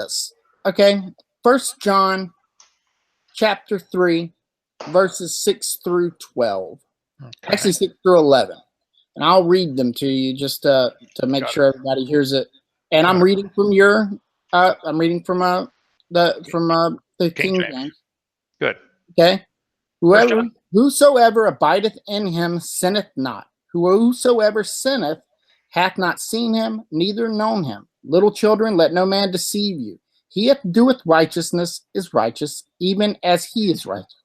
this. Okay, 1 John chapter 3, verses 6 through 12. Okay. Actually, 6 through 11. And I'll read them to you just to make sure everybody hears it. And I'm reading from the King James. Good. Okay. Whosoever abideth in him sinneth not. Whosoever sinneth hath not seen him, neither known him. Little children, let no man deceive you. He that doeth righteousness is righteous, even as he is righteous.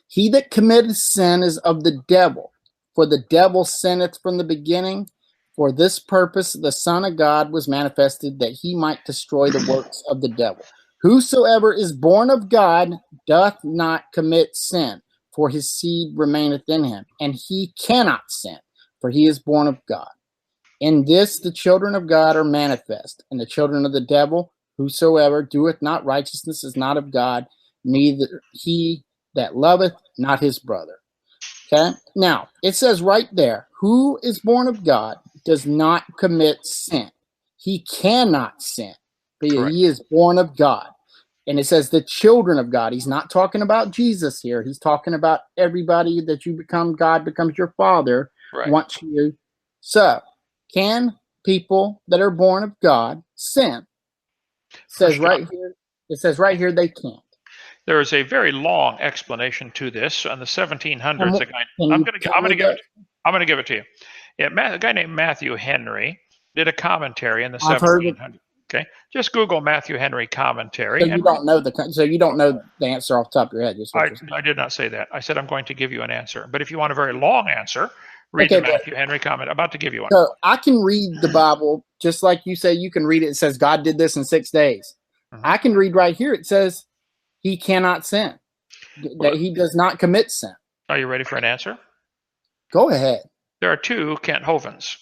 He that committeth sin is of the devil, for the devil sinneth from the beginning. For this purpose the Son of God was manifested, that he might destroy the works of the devil. Whosoever is born of God doth not commit sin, for his seed remaineth in him, and he cannot sin, for he is born of God. In this the children of God are manifest, and the children of the devil. Whosoever doeth not righteousness is not of God, neither he that loveth not his brother. Okay? Now, it says right there, who is born of God does not commit sin. He cannot sin, but he is born of God. And it says the children of God. He's not talking about Jesus here. He's talking about everybody that you become. God becomes your father once you. So, can people that are born of God sin? It says right here they can't. There is a very long explanation to this. In the 1700s, I'm going to give it to you. A guy named Matthew Henry did a commentary in the 1700s. Okay, just Google Matthew Henry commentary. So you don't know the answer off the top of your head. I did not say that. I said I'm going to give you an answer. But if you want a very long answer, read the Matthew Henry comment. I'm about to give you one. So I can read the Bible just like you say. You can read it. It says God did this in 6 days. I can read right here. It says he cannot sin. That he does not commit sin. Are you ready for an answer? Go ahead. There are two Kent Hovins.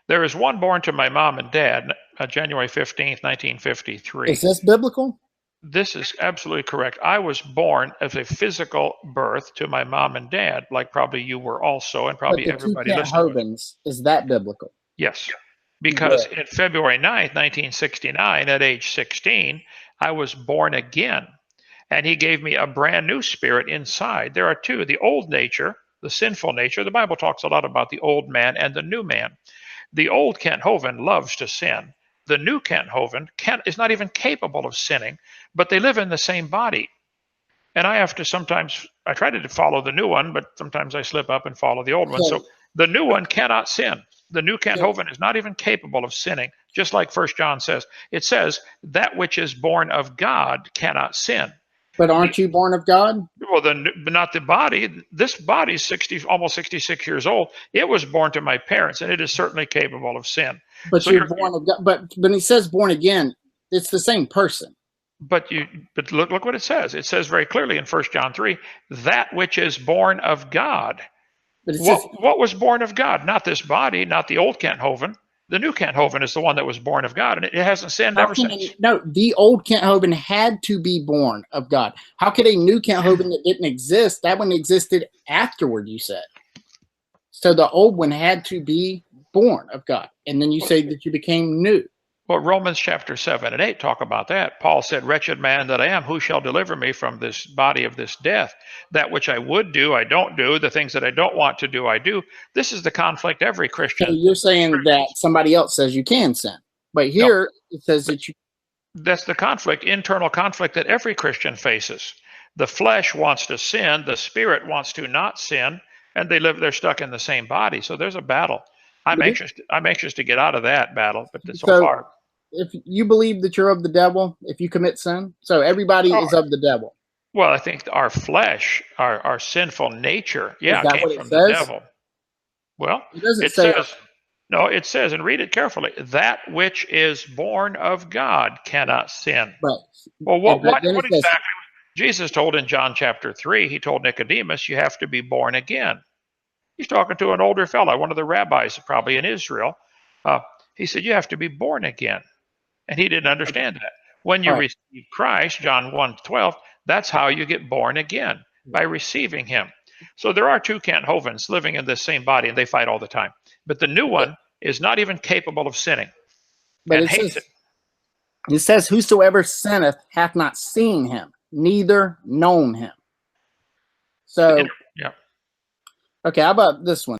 There is one born to my mom and dad, January 15th, 1953. Is this biblical? This is absolutely correct. I was born as a physical birth to my mom and dad, like probably you were also, and probably everybody listening. Is that biblical? Yes. Because in February 9th, 1969, at age 16, I was born again. And he gave me a brand new spirit inside. There are two, the old nature, the sinful nature. The Bible talks a lot about the old man and the new man. The old Kent Hovind loves to sin. The new Kent Hovind is not even capable of sinning, but they live in the same body. And I try to follow the new one, but sometimes I slip up and follow the old one. So the new one cannot sin. The new Kent Hovind is not even capable of sinning, just like 1 John says. It says, that which is born of God cannot sin. But aren't you born of God? Well, but not the body. This body is almost 66 years old. It was born to my parents, and it is certainly capable of sin. But so you're born of God. But when he says born again, it's the same person. But look what it says. It says very clearly in 1 John 3, that which is born of God. But what was born of God? Not this body, not the old Kent Hovind. The new Kent Hovind is the one that was born of God, and it hasn't sinned ever since. No, the old Kent Hovind had to be born of God. How could a new Kent Hovind that didn't exist? That one existed afterward, you said. So the old one had to be born of God. And then you say that you became new. Well, Romans chapter 7 and 8 talk about that. Paul said, wretched man that I am, who shall deliver me from this body of this death? That which I would do, I don't do. The things that I don't want to do, I do. This is the conflict every Christian. So you're saying that somebody else says you can sin. But here it says that you... That's the conflict, internal conflict that every Christian faces. The flesh wants to sin. The spirit wants to not sin. And they're stuck in the same body. So there's a battle. I'm anxious to get out of that battle, but so far... If you believe that you're of the devil, if you commit sin, so everybody is of the devil. Well, I think our flesh, our sinful nature, came from the devil. Well, it says, no, it says, and read it carefully, that which is born of God cannot sin. Right. Well, what exactly? Jesus told in John chapter 3, he told Nicodemus, you have to be born again. He's talking to an older fellow, one of the rabbis probably in Israel. He said, you have to be born again. And he didn't understand that. When you receive Christ, John 1:12, that's how you get born again, by receiving him. So there are two Kent Hovinds living in this same body, and they fight all the time. But the new one is not even capable of sinning and hates it. It says, whosoever sinneth hath not seen him, neither known him. So, yeah. Okay, how about this one?